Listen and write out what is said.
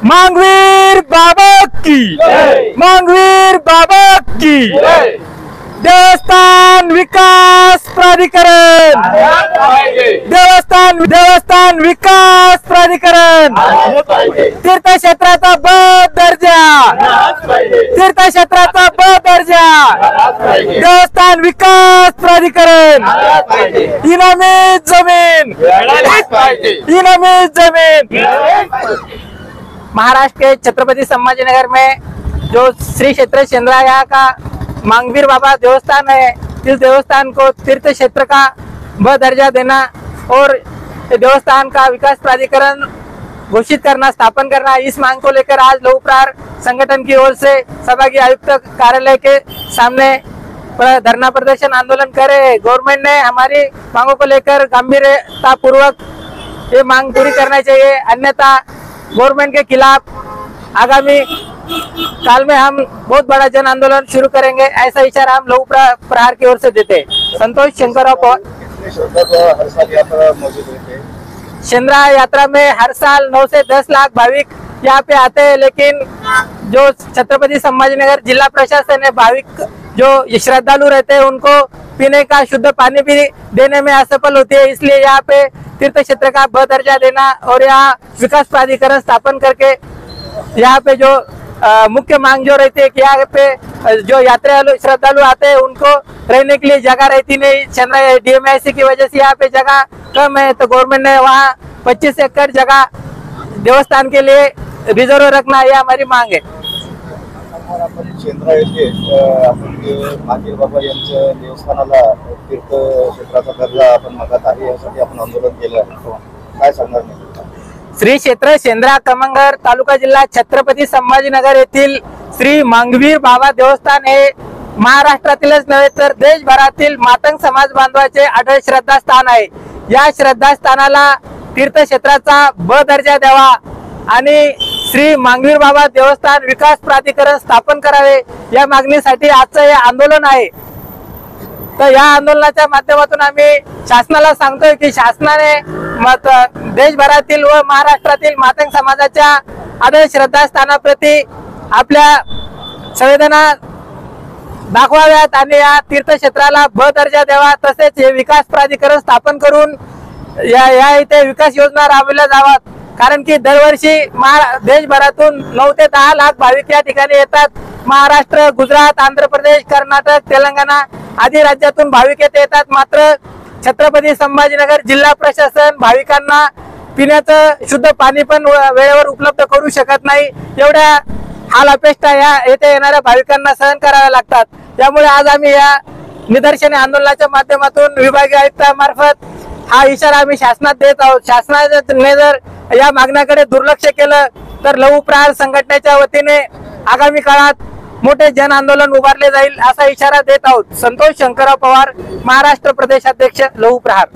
मांगवीर बाबा की, मांगवीर बाबा की, देवस्थान विकास प्राधिकरण, देवस्थान विकास प्राधिकरण, तीर्थक्षेत्राचा ब दर्जा, तीर्थक्षेत्राचा ब दर्जा, देवस्थान विकास प्राधिकरण, इनामी जमीन, इनामी जमीन। महाराष्ट्र के छत्रपति संभाजीनगर में जो श्री क्षेत्र शेंद्रा का मांगवीर बाबा देवस्थान है, इस देवस्थान को तीर्थ क्षेत्र का ब दर्जा देना और देवस्थान का विकास प्राधिकरण घोषित करना, स्थापन करना, इस मांग को लेकर आज लौह प्रहार संगठन की ओर से संभागीय आयुक्त कार्यालय के सामने धरना प्रदर्शन आंदोलन कर रहे हैं। गवर्नमेंट ने हमारी मांगों को लेकर गंभीरता पूर्वक ये मांग पूरी करना चाहिए, अन्यथा गवर्नमेंट के खिलाफ आगामी काल में हम बहुत बड़ा जन आंदोलन शुरू करेंगे, ऐसा इशारा हम लौह प्रहार की ओर से देते। संतोष शंकरराव पवार। शेंद्रा यात्रा में हर साल 9 से 10 लाख भाविक यहाँ पे आते हैं, लेकिन जो छत्रपति संभाजीनगर जिला प्रशासन है, भाविक जो श्रद्धालु रहते हैं उनको पीने का शुद्ध पानी भी देने में असफल होती है। इसलिए यहाँ पे तीर्थ क्षेत्र का ब दर्जा देना और यहाँ विकास प्राधिकरण स्थापन करके यहाँ पे जो मुख्य मांग जो रहती है कि यहाँ पे जो यात्रियालु श्रद्धालु आते हैं उनको रहने के लिए जगह रहती नहीं। शेंद्रा डीएमआईसी की वजह से यहाँ पे जगह कम है, तो गवर्नमेंट ने वहाँ 25 एकड़ जगह देवस्थान के लिए रिजर्व रखना, यह हमारी मांग है। शेंद्रा येथे मांगवीर बाबा यांच्या देवस्थानाला तीर्थ क्षेत्राचा दर्जा आपण मागत आहे, यासाठी आपण आंदोलन केलं आहे, काय सांगणार नाही? श्री क्षेत्र शेंद्रा कमंगर तालुका जिल्हा छत्रपती संभाजीनगर येथील श्री मांगवीर बाबा देवस्थान हे महाराष्ट्रातीलच नव्हे तर देशभरातील मातंग समाज बांधवाचे आढळ श्रद्धास्थान आहे। या श्रद्धास्थानाला तीर्थक्षेत्राचा ब दर्जा द्यावा आणि श्री मांगवीर बाबा देवस्थान विकास प्राधिकरण स्थापन करावे, या मागणीसाठी आजचं हे आंदोलन आहे। तर या आंदोलनाच्या माध्यमातून आम्ही शासनाला सांगतोय की शासनाने देशभरातील व महाराष्ट्रातील मातंग समाजाच्या आदर्श श्रद्धास्थानाप्रती आपल्या संवेदना दाखवाव्यात आणि या तीर्थक्षेत्राला ब दर्जा द्यावा, तसेच हे विकास प्राधिकरण स्थापन करून या इथे विकास योजना राबविल्या जावात। कारण की दरवर्षी देशभरातून 9 ते 10 लाख भाविक या ठिकाणी येतात। महाराष्ट्र, गुजरात, आंध्र प्रदेश, कर्नाटक, तेलंगणा आदी राज्यातून भाविक येथे येतात, मात्र छत्रपती संभाजीनगर जिल्हा प्रशासन भाविकांना पिण्याचं शुद्ध पाणी पण वेळेवर उपलब्ध करू शकत नाही। एवढ्या हाल अपेष्टा या येथे येणाऱ्या भाविकांना सहन कराव्या लागतात। त्यामुळे आज आम्ही या निदर्शन आंदोलनाच्या माध्यमातून विभागीय आयुक्तांमार्फत हा इशारा आम्ही शासनात देत आहोत। शासनाने जर या मागण्याकडे दुर्लक्ष केलं तर लौह प्रहार संघटनेच्या वतीने आगामी काळात मोठे जन आंदोलन उभारले जाईल, असा इशारा देत आहोत। संतोष शंकरराव पवार, महाराष्ट्र प्रदेशाध्यक्ष लौह प्रहार।